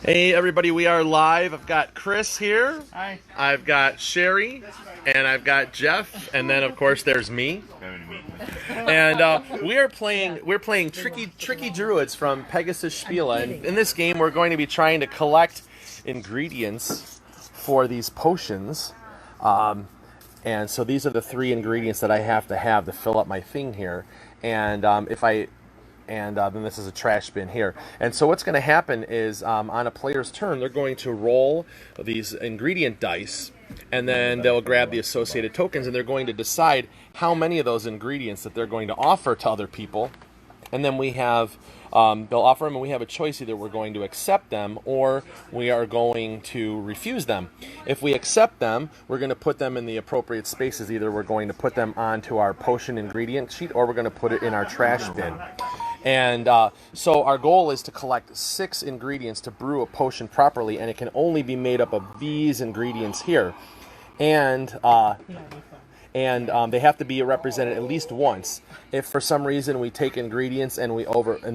Hey everybody, we are live. I've got Chris here. Hi. I've got Sherry, and I've got Jeff, and then of course there's me. And we're playing tricky Druids from Pegasus Spiele. And in this game, we're going to be trying to collect ingredients for these potions. And so these are the 3 ingredients that I have to fill up my thing here. And then this is a trash bin here. And so what's going to happen is on a player's turn, they're going to roll these ingredient dice, and then they'll grab the associated tokens, and they're going to decide how many of those ingredients that they're going to offer to other people. And then we have, they'll offer them, and we have a choice. Either we're going to accept them, or we are going to refuse them. If we accept them, we're going to put them in the appropriate spaces. Either we're going to put them onto our potion ingredient sheet, or we're going to put it in our trash bin. And so our goal is to collect 6 ingredients to brew a potion properly, and it can only be made up of these ingredients here. And they have to be represented at least once. If for some reason we take ingredients and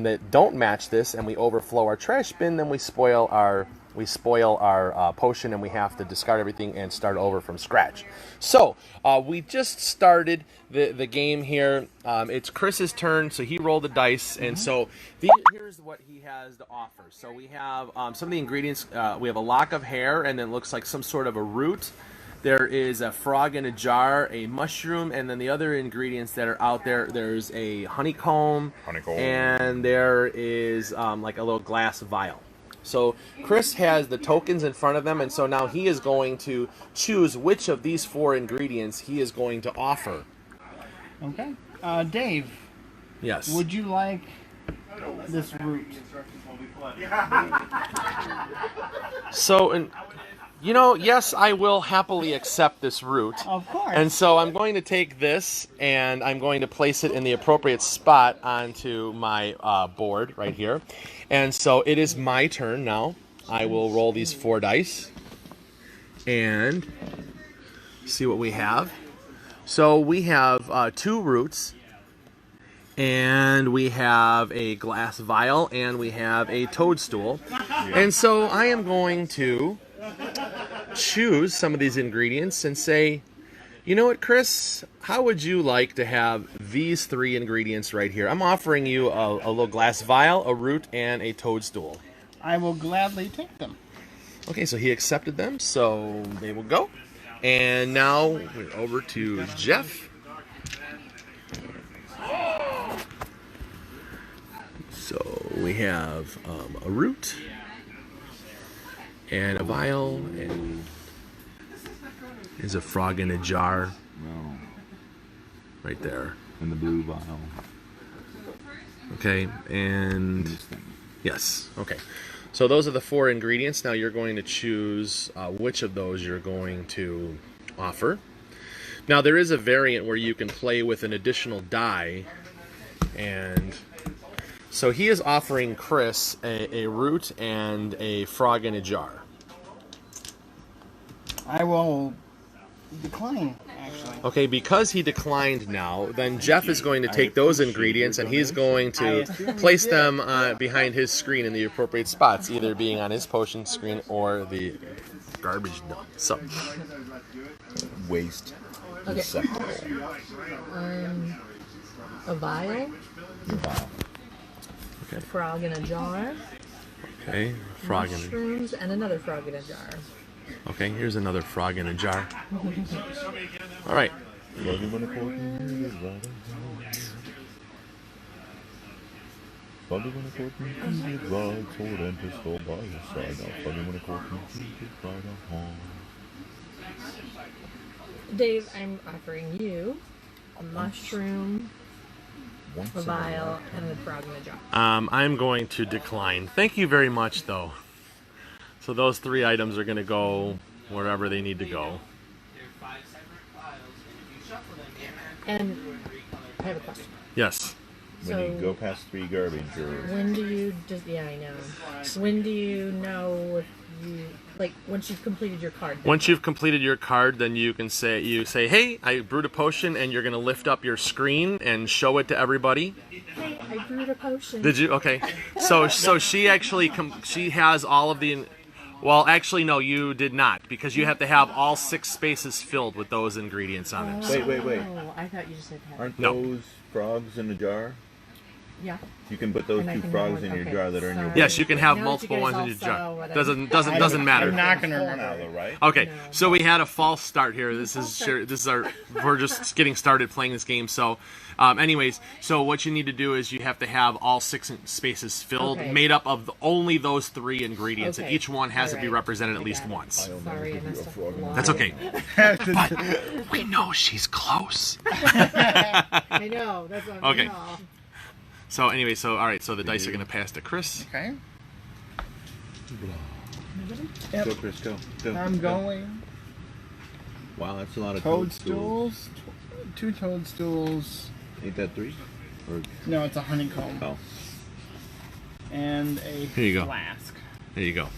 they don't match this, and we overflow our trash bin, then we spoil our potion, and we have to discard everything and start over from scratch. So we just started the game here. It's Chris's turn, so he rolled the dice, and so here's what he has to offer. So we have some of the ingredients. We have a lock of hair, and then it looks like some sort of a root. There is a frog in a jar, a mushroom, and then the other ingredients that are out there, there's a honeycomb. And there is like a little glass vial. So Chris has the tokens in front of them, and so now he is going to choose which of these 4 ingredients he is going to offer. Okay. Dave. Yes. Would you like this root? So, yes, I will happily accept this root. Of course. And so I'm going to take this, and I'm going to place it in the appropriate spot onto my board right here. And so it is my turn now. I will roll these 4 dice and see what we have. So we have 2 roots, and we have a glass vial, and we have a toadstool. And so I am going to choose some of these ingredients and say, you know what, Chris, how would you like to have these 3 ingredients right here? I'm offering you a little glass vial, a root, and a toadstool. I will gladly take them. Okay, so he accepted them, so they will go. And now we're over to Jeff. So we have a root and a vial, and there's a frog in a jar. No. Right there. In the blue vial. Okay, and yes, okay. So those are the 4 ingredients. Now you're going to choose which of those you're going to offer. Now there is a variant where you can play with an additional die, and so he is offering Chris a root and a frog in a jar. I will decline, actually. Okay, because he declined now, then Jeff is going to take those ingredients, and he's going to place them behind his screen in the appropriate spots, either being on his potion screen or the garbage dump. So, Waste. Okay. Acceptable. A vial, Vial. a frog in a jar, okay, frog in. mushrooms, and another frog in a jar. Okay, here's another frog in a jar. All right. Dave, I'm offering you a mushroom, a vial, and a frog in a jar. I'm going to decline. Thank you very much, though. So those 3 items are going to go wherever they need to go. And I have a question. Yes. When you go past 3 garbage, or When do you just? Yeah, I know. When do you know if you once you've completed your card? Once you've completed your card, then you can say, hey, I brewed a potion, and you're going to lift up your screen and show it to everybody. Hey, I brewed a potion. Did you? Okay. So she actually she has all of the. Well, actually, no, you did not, because you have to have all 6 spaces filled with those ingredients on it. wait. Oh, I thought you just said that. Aren't No. those frogs in a jar? Yeah. You can put those And I 2 can frogs have in one. your Okay, jar that are in your. sorry. Yes, you can have Now that multiple you guys ones in all your saw jar. what I- Doesn't matter. I'm not gonna Four remember. now, though, right? Okay, No. so we had a false start here. This is our we're just getting started playing this game. So, anyways, so what you need to do is you have to have all 6 spaces filled, Okay. made up of only those 3 ingredients, and Okay. each one has to be Alright. represented at I least got it. once. Sorry, I messed up a lot. That's okay. But we know she's close. I know. That's what Okay. I know. So anyway, so all right, so the dice are gonna pass to Chris. Okay. Go, Chris, go. I'm going. Wow, that's a lot of Toadstools. 2 toadstools. Ain't that 3? Or No, it's a honeycomb. oh. And a Here you go. flask. There you go.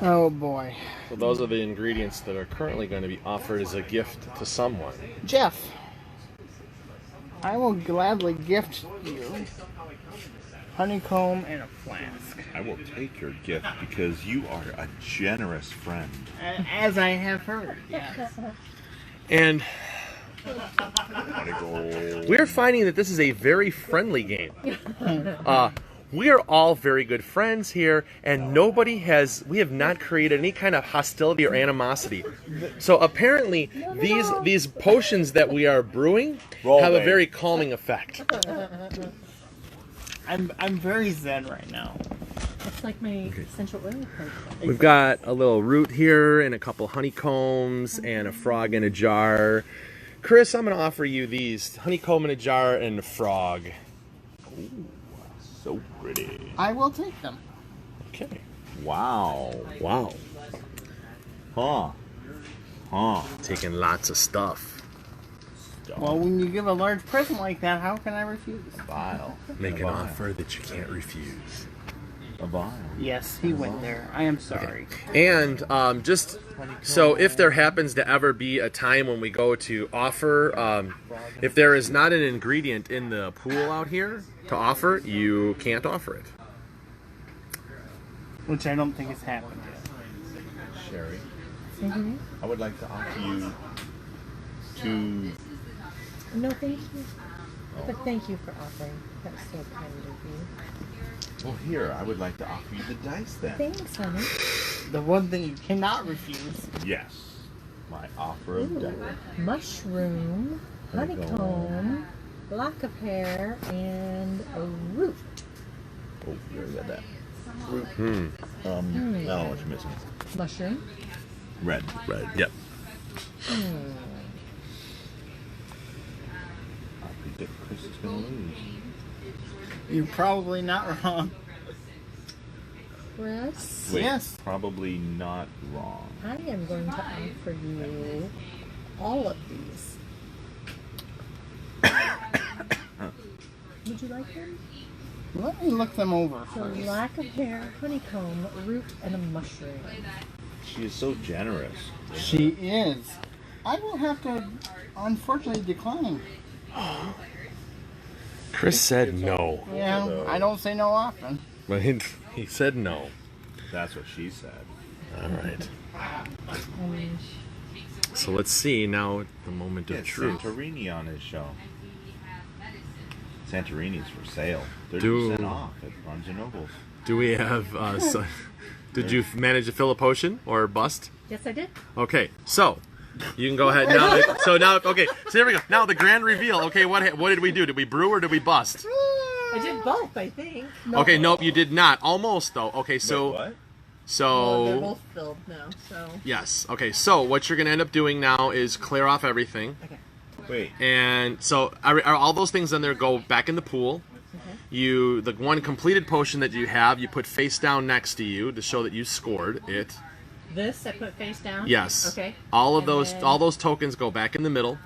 Oh boy. So those are the ingredients that are currently going to be offered as a gift to someone. Jeff, I will gladly gift you honeycomb and a flask. I will take your gift because you are a generous friend. As I have heard, yes. And Go. we're finding that this is a very friendly game. We are all very good friends here, and we have not created any kind of hostility or animosity. So apparently, these potions that we are brewing Roll, have a babe. very calming effect. I'm very zen right now. It's like my essential oil potion. We've got a little root here, and a couple honeycombs, and a frog in a jar. Chris, I'm going to offer you these: honeycomb in a jar and a frog. So pretty. I will take them. Okay. Wow. Wow. Huh. Taking lots of stuff. Well, when you give a large present like that, how can I refuse? Vial. Make A an vial. offer that you can't refuse. A vial. Yes, he went there. I am sorry. And just so if there happens to ever be a time when we go to offer, if there is not an ingredient in the pool out here to offer, you can't offer it. Which I don't think has happened yet. Sherry, Mm-hmm. I would like to offer you 2. No, thank you. But thank you for offering. That's so kind of you. Well, here, I would like to offer you the dice then. Thanks, honey. The one thing you cannot refuse. Yes. My offer of dice. Mushroom, honeycomb, lock of hair, and a root. Oh, you already got that. Hmm. I don't know what you're missing. Mushroom. Red. Right. Yep. I predict Chris is going to lose. You're probably not wrong. Chris, Wait, Yes. probably not wrong. I am going to offer you all of these. Would you like them? Let me look them over So first. lack of hair, honeycomb, root, and a mushroom. She is so generous. She is. I will have to, unfortunately, decline. Chris said no, Yeah, I don't say no often. but he said no. That's what she said. All right. So let's see now the moment Yeah, of truth. Santorini on his show. Santorini's for sale. 30% Dude. off at Barnes & Noble's. Do we have? Did you manage to fill a potion or bust? Yes, I did. Okay, so you can go ahead now. Okay, so here we go. Now the grand reveal. Okay, what did we do? Did we brew or did we bust? I did both, I think. Okay, nope, you did not. Almost though. Okay, so Wait, what? Well, they're so both filled now, so. yes. Okay, so what you're gonna end up doing now is clear off everything, Okay. Wait. and so are all those things in there go back in the pool. The one completed potion that you have, you put face down next to you to show that you scored it, This I put face down? Yes. Okay. All of And those then- all those tokens go back in the middle.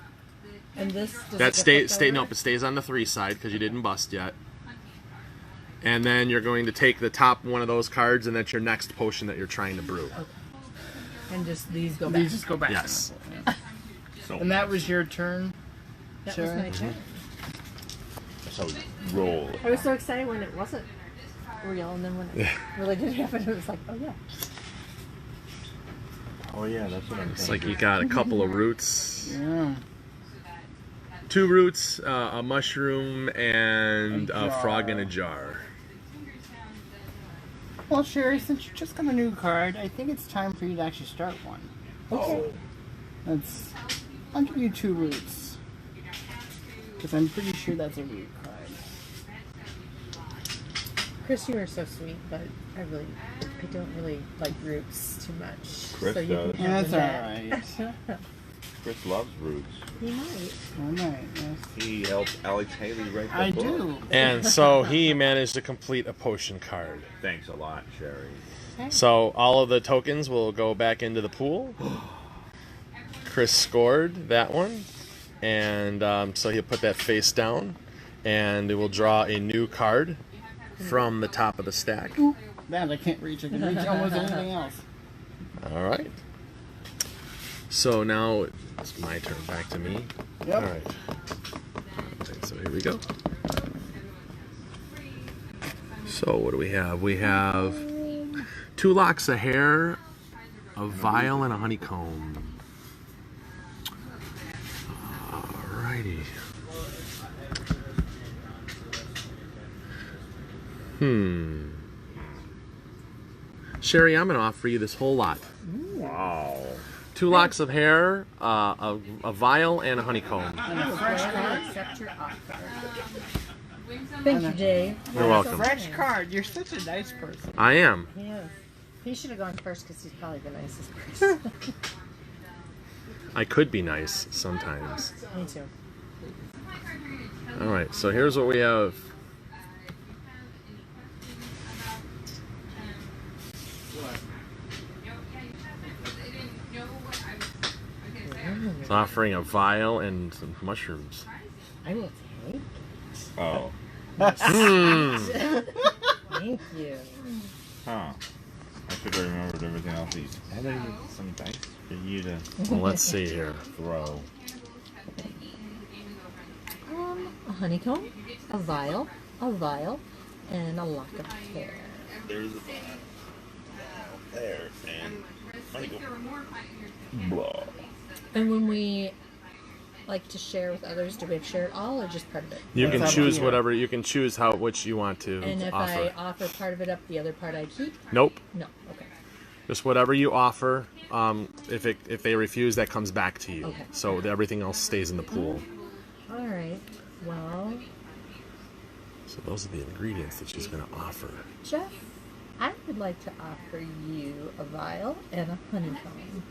And this does That it stay get flipped nope, over? it stays on the 3 side because you didn't bust yet. And then you're going to take the top one of those cards, and that's your next potion that you're trying to brew. Okay. And just these go back. These just go back. Yes. So And that was your turn. That was Sarah? my turn. that's how we roll. I was so excited when it wasn't real, and then when it really did happen, it was like, oh yeah. Oh yeah, that's what I'm It's saying. like you got a couple of roots. Yeah. 2 roots, a mushroom, and A a frog jar. in a jar. Well, Sherry, since you just got a new card, I think it's time for you to actually start one. Okay. I'll give you 2 roots. Because I'm pretty sure that's a root card. Chris, you are so sweet, but I don't really like roots too much. Chris so you does. can have That's them back. alright. Chris loves roots. He might. Alright, yes. He helped Alex Haley write the I book. do. And so he managed to complete a potion card. Thanks a lot, Sherry. So all of the tokens will go back into the pool. Chris scored that one. And so he'll put that face down. And it will draw a new card from the top of the stack. That I can't reach. I can reach almost anything else. All right. So now it's my turn. Back to me. Yep. All right. Okay, so here we go. So what do we have? We have 2 locks of hair, a vial, and a honeycomb. Alrighty. Sherry, I'm going to offer you this whole lot. Wow. 2 locks of hair, a vial, and a honeycomb. I'll accept your offer. Thank you, Dave. You're welcome. Fresh card. You're such a nice person. I am. He is. He should have gone first because he's probably the nicest person. I could be nice sometimes. Me too. All right, so here's what we have. It's offering a vial and some mushrooms. I will take. Oh. Thank you. Huh. I should have remembered everything else. How do you some dice for you to Well, let's see here. throw? A honeycomb, a vial, and a lock of hair. There's a vial. There and blah. And when we like to share with others, do we have to share it all or just part of it? You can That's up choose to you. whatever. You can choose which you want to And if offer. I offer part of it up, the other part I keep? Nope. No. Okay. Just whatever you offer. If they refuse, that comes back to you. Okay. So everything else stays in the pool. All right. Well, So those are the ingredients that she's going to offer. Jeff, I would like to offer you a vial and a honeycomb.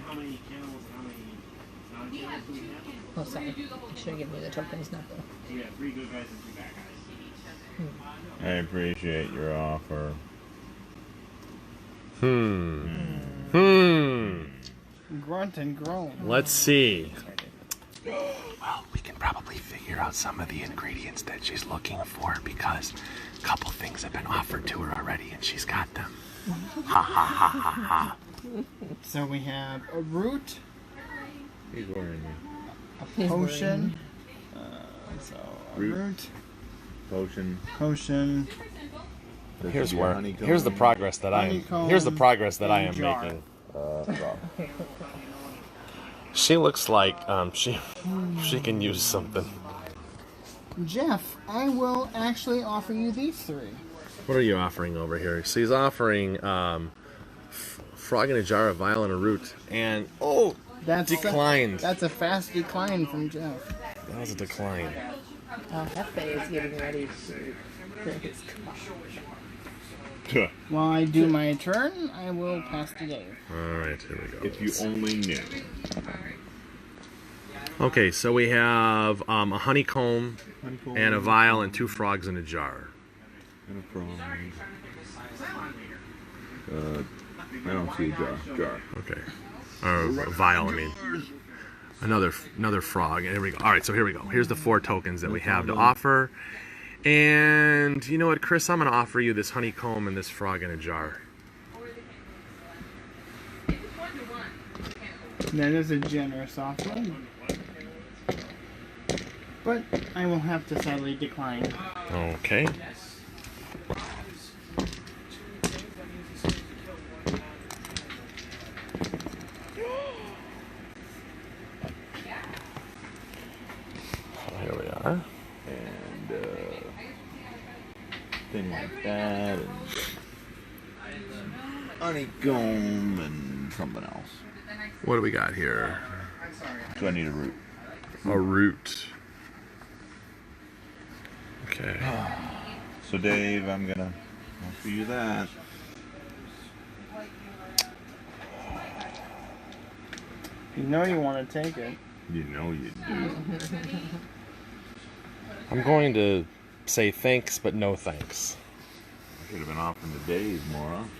How many camels, how many non-camels do we have? Oh, sorry. I should have given you the tokens, not the. We have 3 good guys and 3 bad guys. I appreciate your offer. Grunt and groan. Let's see. Well, we can probably figure out some of the ingredients that she's looking for because a couple things have been offered to her already and she's got them. Ha ha ha ha ha. So we have a root, He's wearing a potion. So a Root. root, potion. potion, Here's Could be a where. honeycomb. Here's the progress that I am. Honeycomb Here's the progress that I am and jar. making. Well, She looks like she can use something. Jeff, I will actually offer you these 3. What are you offering over here? She's offering frog in a jar, a vial, and a root. And That's declined. That's a fast decline from Jeff. That was a decline. Hefe is getting ready to drink his coffee. While I do my turn, I will pass to Dave. All right, here we go. if you only knew. Okay, so we have a honeycomb and a vial and 2 frogs in a jar. And a frog. I don't see a jar. Okay. Or a vial, I mean. Another frog. And here we go. All right, so here we go. Here's the 4 tokens that we have to offer. And you know what, Chris? I'm going to offer you this honeycomb and this frog in a jar. That is a generous offer. But I will have to sadly decline. Okay. Here we are. And thing like that, and honeycomb, and something else. What do we got here? So I need a root. A root. Okay. So Dave, I'm gonna offer you that. You know you want to take it. You know you do. I'm going to say thanks, but no thanks. I should have been offering to Dave more often.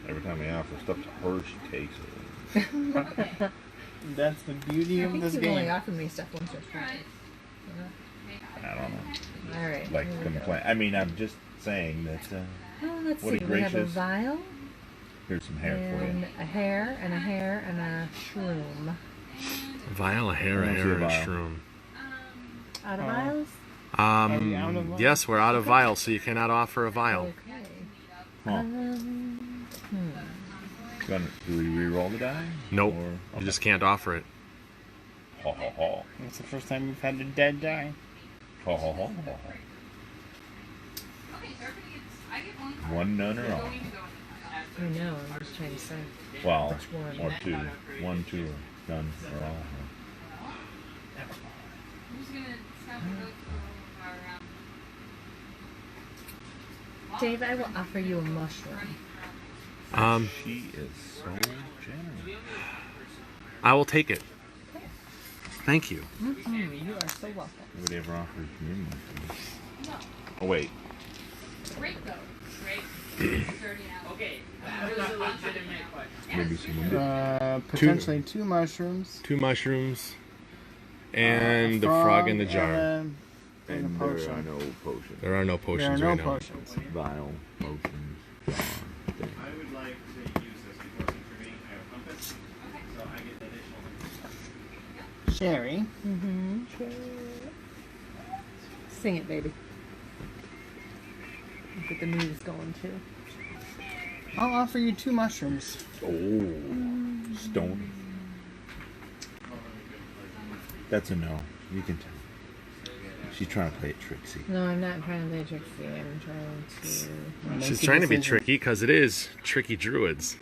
Every time I offer stuff to her, she takes it. That's the beauty I of think this you've only game. offered me stuff once or twice. I don't know. All right. Like here we go. complain. I mean, I'm just saying that. Oh, let's What a see. We have a gracious- vial Here's some hair for and you. a hair and a hair and a shroom. A vial, a hair, I a don't see hair, a and a vial. shroom. Out of vials? Are we out of vials? Yes, we're out of vials, so you cannot offer a vial. Okay. Huh. Do we re-roll the die? Nope. Or, You just can't offer it. Ha ha ha. It's the first time we've had a dead die. Ha ha ha. One, none, or all. I know. I'm just trying to say. Well, Which one? or 2. 1, 2, or none, or all. Dave, I will offer you a mushroom. She is so generous. I will take it. Thank you. You are so welcome. Nobody ever offers me mushrooms. Oh, wait. Maybe someone did. Potentially 2 mushrooms. 2 mushrooms. And the frog in the jar. And a And there are potion. no potions. There are no There are potions no right now. potions. Vial, potions, jar, thing. I would like to use this because for me, I have a compass, so I get additional. Sherry. Sing it, baby. Get the music going too. I'll offer you 2 mushrooms. Oh, stone. That's a no. You can tell. She's trying to play it tricksy. No, I'm not trying to play Trixie. I'm trying to. She's trying to be tricky because it is tricky druids.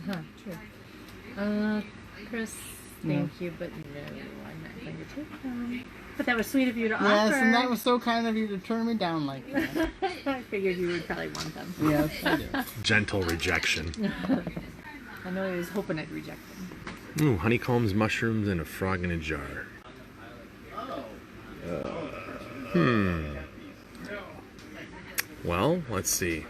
Huh, true. Chris, thank you, but no, I'm not going to take them. But that was sweet of you to offer. Yes, and that was so kind of you to turn me down like that. I figured you would probably want them. Yes, I do. Gentle rejection. I know I was hoping I'd reject them. Ooh, honeycombs, mushrooms, and a frog in a jar. Well, let's see.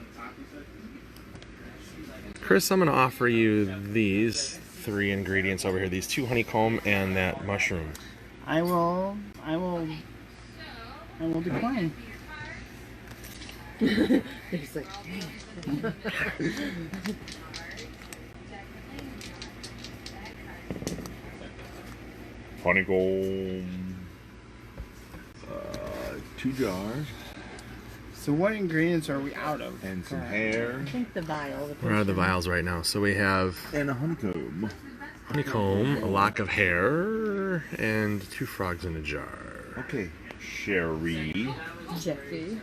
Chris, I'm going to offer you these 3 ingredients over here. These 2 honeycomb and that mushroom. I will decline. He's like, Honeycomb. 2 jars So what ingredients are we out of? and some hair I think the vial. We're out of the vials right now. So we have and a honeycomb. honeycomb, a lock of hair, and 2 frogs in a jar. Okay, Sherry. Jeffy.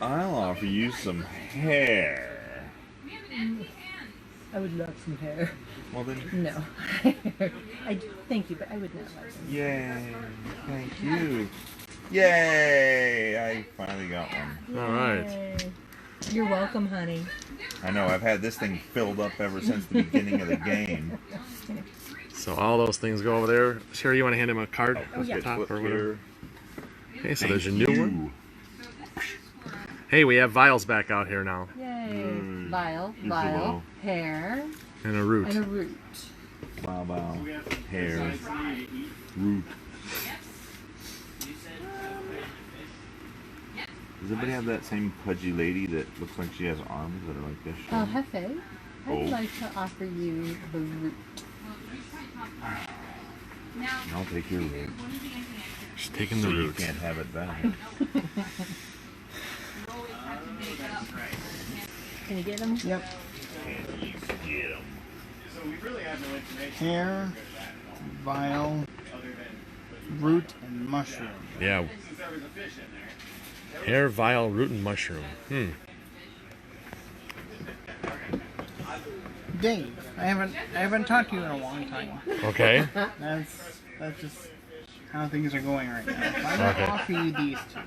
I'll offer you some hair. I would love some hair. Well then, No. I thank you, but I would not like some. yay! Thank you. Yay! I finally got one. All right. Yay. You're welcome, honey. I know I've had this thing filled up ever since the beginning of the game. So all those things go over there. Sherry, you want to hand him a card Let's at the get top flipped or whatever? here. Okay, so there's your new one. Hey, we have vials back out here now. Yay. Vial, Use the vial, bowl. hair, And a root. and a root. Wow. Hair. Root. Does anybody have that same pudgy lady that looks like she has arms that are like this? Oh, Hefe, I'd Oh. like to offer you the root. I'll take your root. She's taking So the you root. can't have it back. Can you get them? Yep. Get 'em. So we really have no information Hair, vial, other than root, and mushroom. Yeah. since there was a fish in there. Hair, vial, root, and mushroom. Dave, I haven't talked to you in a long time. Okay. That's just how things are going right now. So I'm gonna Okay. offer you these two.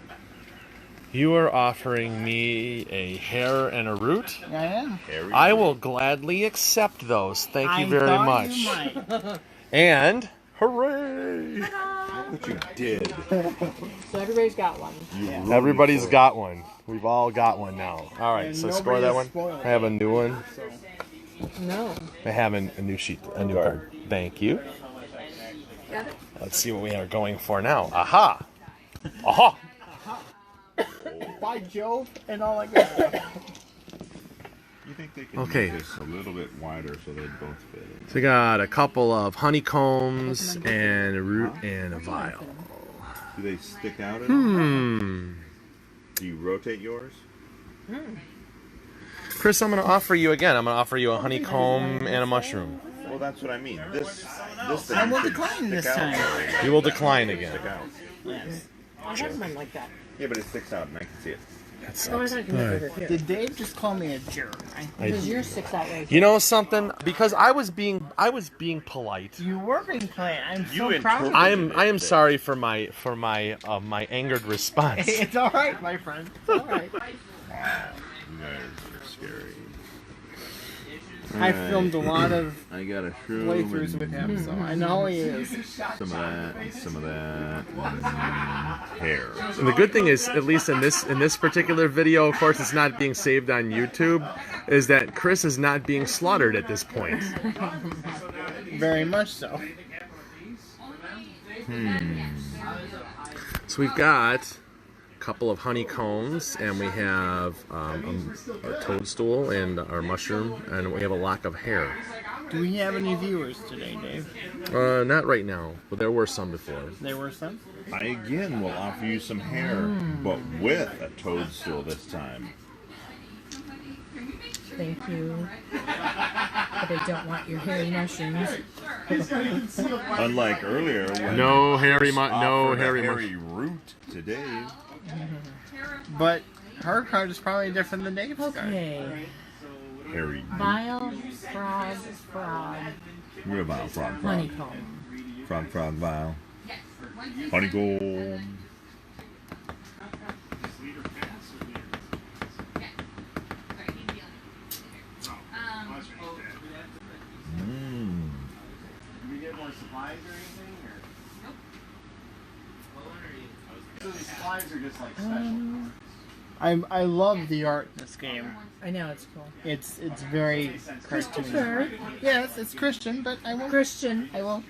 You are offering me a hair and a root? Yeah, I am. Hairy I root. will gladly accept those. Thank you I very thought much. you might. And hooray! Look what you did. So everybody's got one. You Yeah. ruined Everybody's it. got one. We've all got one now. All right, And so nobody score that has one. spoiled I have a new one. So No. I have a new sheet, a new card. Thank you. Got it? Let's see what we are going for now. Aha! Aha! by Jove and all that good stuff. You think they can Okay. make this a little bit wider so they both fit in? So we got a couple of honeycombs and a root and a vial. Do they stick out at all? Do you rotate yours? Chris, I'm going to offer you again. I'm going to offer you a honeycomb and a mushroom. Well, that's what I mean. This thing I will should decline stick this out. time. You will decline again. Stick out. Yes. I have one like that. Yeah, but it sticks out and I can see it. That Oh, I sucks. thought you meant over here. Did Dave just call me a jerk? Because yours sticks out right You know something? Because I was being polite. You were being playing. I'm You so proud of interpreted you. I am sorry for my my angered response. It's all right, my friend. It's all right. You guys are scary. I filmed a lot of I got a shroom playthroughs and with him, so I know he is. some of that, and hair. And the good thing is, at least in this particular video, of course, it's not being saved on YouTube, is that Chris is not being slaughtered at this point. Very much so. So we've got a couple of honeycombs, and we have a toadstool and our mushroom, and we have a lock of hair. Do we have any viewers today, Dave? Not right now, but there were some before. There were some. I again will offer you some hair, but with a toadstool this time. Thank you. But I don't want your hairy mushrooms. Unlike earlier, when No hairy offered a hairy hairy root to Dave. But her card is probably different than Dave's card. Okay. Hairy root. Vial, frog, Real vial, frog. honeycomb. Frog, vial. Honeycomb. Do we get more supplies or anything? Or? Nope. So these supplies are just like special. I love the art in this game. I know, it's cool. It's very cartoony. Sure. Yes, it's Christian, but I will. Christian. I will.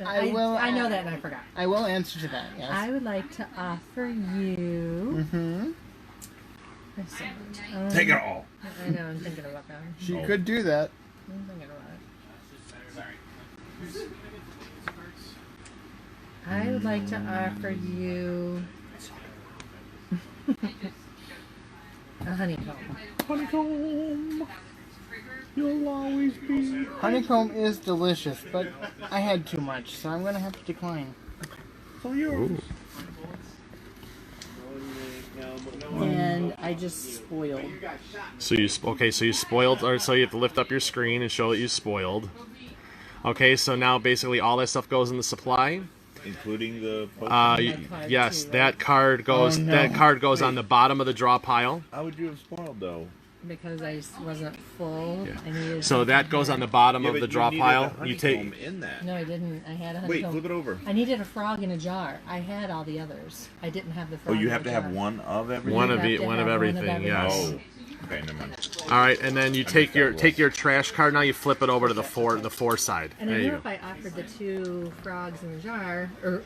I will. I know that and I forgot. I will answer to that. Yes. I would like to offer you. Mm-hmm. Take it all. I know, I'm thinking about that. She could do that. I'm thinking about it. I would like to offer you a honeycomb. Honeycomb. You'll always be. Honeycomb is delicious, but I had too much, so I'm gonna have to decline. Ooh. And I just spoiled. So you so you spoiled, or so you have to lift up your screen and show that you spoiled. Okay, so now basically all that stuff goes in the supply. Including the card Yes, too, that card goes. Oh, no. That card goes on the bottom of the draw pile. How would you have spoiled though? because I wasn't full. Yeah. I needed So that goes on the bottom of the draw pile. You take. in that. No, I didn't. I had a Wait, honeycomb. flip it over. I needed a frog in a jar. I had all the others. I didn't have the Oh, frog. you in have a to have jar. one of everything. One You of have the, to one have of one of everything. everything. Yes. Oh, okay, never mind. All right, and then you take that your rule. trash card. Now you flip it over to the four side. And There I you knew go. if I offered the 2 frogs in the jar, or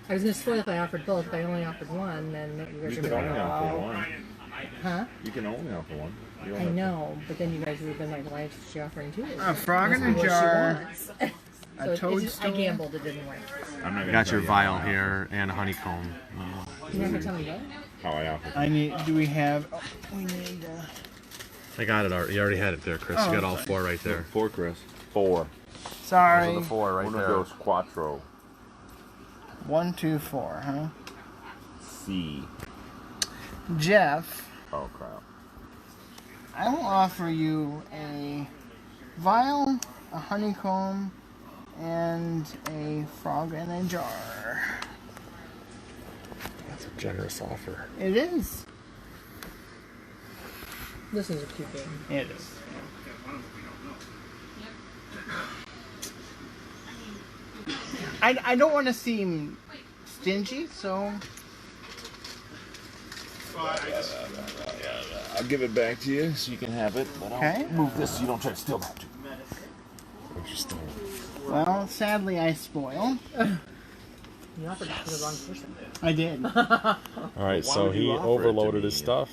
I was going to spoil if I offered both. If I only offered one, then you guys You would can be only like, offer oh. one. Huh? You can only offer one. You don't I have to- know, but then you guys would have been like, why is she offering 2? A frog in Must be a what she jar. wants. A So it just, I toadstool. gambled, it didn't work. I'm not You gonna got tell your you vial how I here and a honeycomb. You're not going to tell me what? How I offer. I need. Do we have? Oh, we need. I got it already. You already had it there, Chris. You got all 4 right there. 4, Chris. 4. Sorry. Those are the 4 right Uno, there. dos, cuatro. 1, 2, 4. Huh? C. Jeff, Oh crap. I will offer you a vial, a honeycomb, and a frog in a jar. That's a generous offer. It is. This is a cute game. It is. I don't want to seem stingy, so I'll give it back to you so you can have it. But Okay. I'll move this so you don't try to steal that too. Interesting. well, sadly I spoiled. You offered it to the wrong person. I did. All right, so would you he offer it to overloaded me? his stuff.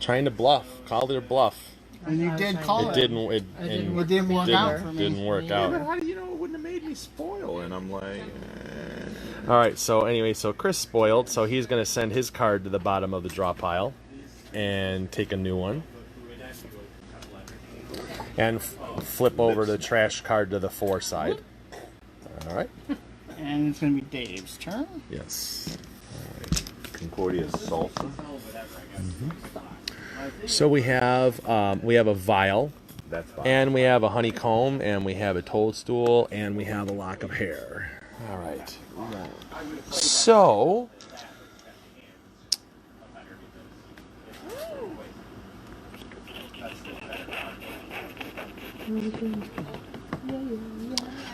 Trying to bluff. Called it a bluff. And you I was did trying call to- It it. didn't. It didn't and work. It didn't work out for me. didn't work Yeah, but out. how do you know it wouldn't have made me spoil? And I'm like, All right. So anyway, so Chris spoiled. So he's gonna send his card to the bottom of the draw pile, and take a new one, and flip over the trash card to the 4 side. All right. And it's gonna be Dave's turn. Yes. Concordia salsa. So we have a vial, That's fine. and we have a honeycomb, and we have a toadstool, and we have a lock of hair. All right. So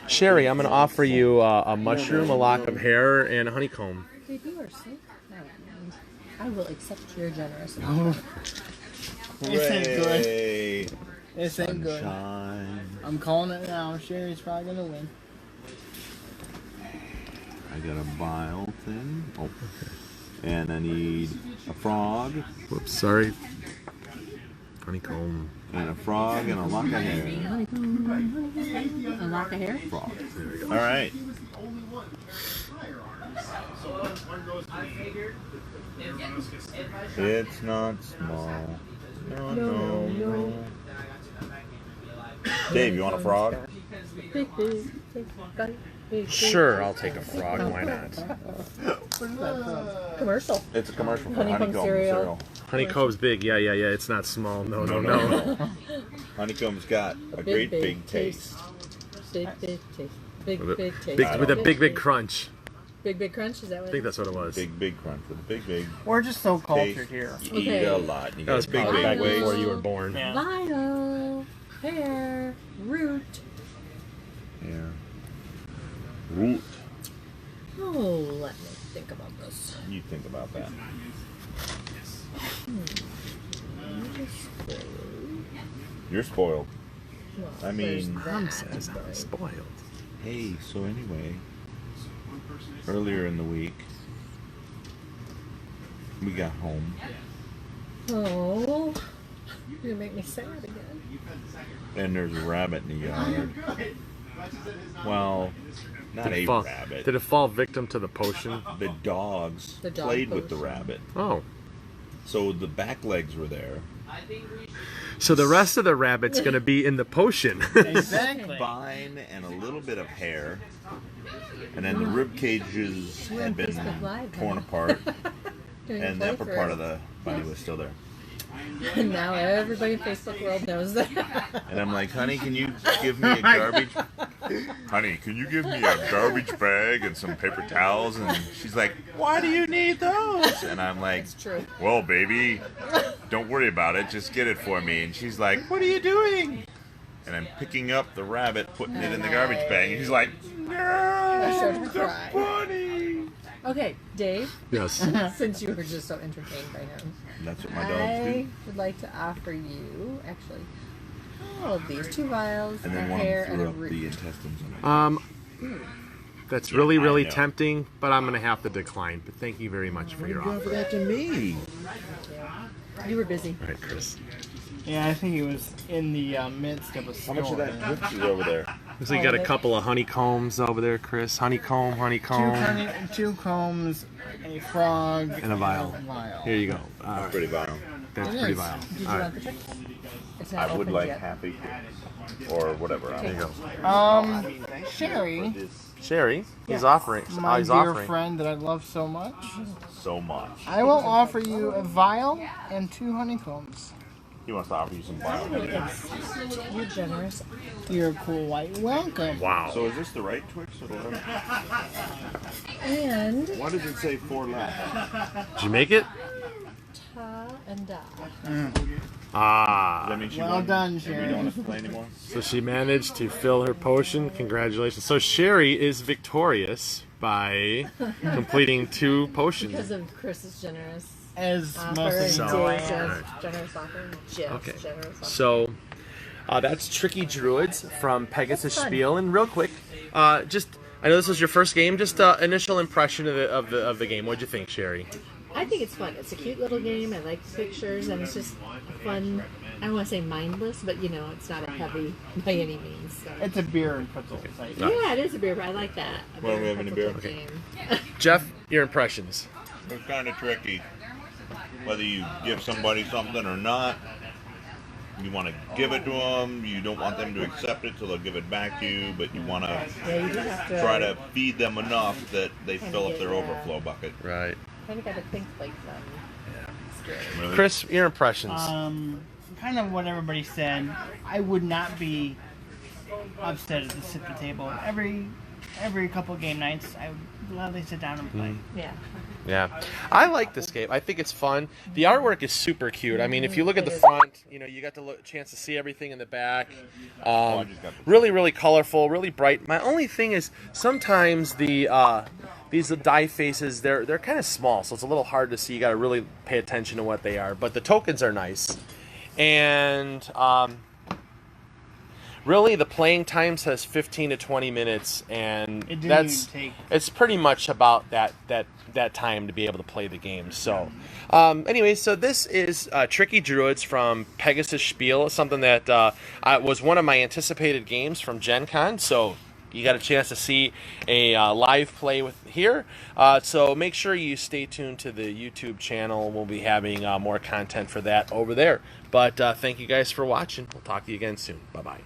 Sherry, I'm going to offer you a mushroom, a lock of hair, and a honeycomb. Babe, you are so kind. I will accept your generous. This ain't good. Hooray. This ain't good. Sunshine. I'm calling it now. Sherry's probably gonna win. I got a vial thing. Oh. And I need a frog. Whoops, sorry. Honeycomb. And a frog and a lock of hair. A lock of hair? Frog. All right. It's not small. No. Dave, you want a frog? Big, big, big, big, Sure, I'll take a frog. Why not? What is that from? Commercial. It's a commercial for Honeycomb honeycomb cereal. cereal. Honeycomb's big. Yeah. It's not small. No. Honeycomb's got a great big taste. Big, big taste. Big, With big taste. with a big crunch. Big crunch, is that what I think that's what it was. Big crunch with a big We're just so taste. cultured here. You Okay. eat a lot. You That got was a big probably back waist. before you were born. Yeah. Vinyl, hair, root. Yeah. Root. Oh, let me think about this. You think about that. You're spoiled. Well, I mean- there's Mom that. says I'm spoiled. Hey, so anyway, earlier in the week, we got home Oh, you're gonna make me sad again. and there's a rabbit in the yard. Well, not a rabbit. Did it fall victim to the potion? The dogs The dog played with the potion. rabbit. Oh. So the back legs were there. So the rest of the rabbit's going to be in the potion. Exactly. Spine and a little bit of hair. And then the rib cages We're had on been Facebook Live, torn honey. apart. Doing a And the upper playthrough. part of the body was still there. And now everybody in Facebook world knows that. And I'm like, honey, can you give me a garbage? Honey, can you give me a garbage bag and some paper towels? And she's like, why do you need those? And I'm like, It's true. well, baby, don't worry about it. Just get it for me. And she's like, what are you doing? And I'm picking up the rabbit, putting it in the garbage bag. And he's like, no, showed her the cry. bunny. Okay, Dave, Yes. since you were just so entertained by him, That's what my dogs I do. would like to offer you, actually, all of these 2 vials, And a then one hair, of and them a threw up the root. intestines on it. That's really, really I know. tempting, but I'm going to have to decline. But thank you very much for your You offer. offer that to me. You were busy. All right, Chris. Yeah, I think it was in the midst of a How storm. much of that whips is over there? Looks like you got a couple of honeycombs over there, Chris. Honeycomb, honeycomb. 2 combs, a frog, And a vial. Here you go. That's pretty vile. That's It pretty is. vile. Did you All right. want the trick? It's not I would opened like yet. half a or whatever. There you go. Sherry, Sherry, he's offering. my he's dear offering. friend that I love so much, So much. I will offer you a vial and 2 honeycombs. He wants to offer you some vile. You're generous. You're a cool white. Welcome. Wow. So is this the right Twix or the left? And Why does it say 4 left? Did you make it? ta and da. Ah. That means she Well won? done, And we Sherry. don't have to play anymore? So she managed to fill her potion. Congratulations. So Sherry is victorious by completing 2 potions. Because of Chris's generous As offer most and of So- you know I Dave's am. generous offer and Jeff's Okay. generous offer. So that's Tricky Druids from Pegasus That's fun. Spiele. And real quick, just I know this was your first game. Just initial impression of the game. What'd you think, Sherry? I think it's fun. It's a cute little game. I like the pictures, and it's just fun. I don't want to say mindless, but you know, it's not a heavy by any means. So. It's a beer and pretzel site. Yeah, it is a beer, but I like that. Well, we have any beer? Game. Jeff, your impressions. It's kind of tricky. Whether you give somebody something or not, you want to give it to them. You don't want them to accept it, so they'll give it back to you. But you want to Yeah, you do have to try to feed them enough that they Kinda fill up get, their overflow bucket. Right. kind of got to think like them. Really? Chris, your impressions. Kind of what everybody said. I would not be upset to sit at the table. Every couple game nights, I would gladly sit down and play. Yeah. Yeah, I like this game. I think it's fun. The artwork is super cute. I mean, if you look at the front, you know, you got the chance to see everything in the back. Really, really colorful, really bright. My only thing is sometimes these die faces, they're kind of small, so it's a little hard to see. You got to really pay attention to what they are. But the tokens are nice, and really the playing time says 15 to 20 minutes, and It didn't that's even take. it's pretty much about that time to be able to play the game. So anyway, so this is Tricky Druids from Pegasus Spiele, something that was one of my anticipated games from Gen Con. So you got a chance to see a live play with here. So make sure you stay tuned to the YouTube channel. We'll be having more content for that over there. But thank you guys for watching. We'll talk to you again soon. Bye-bye.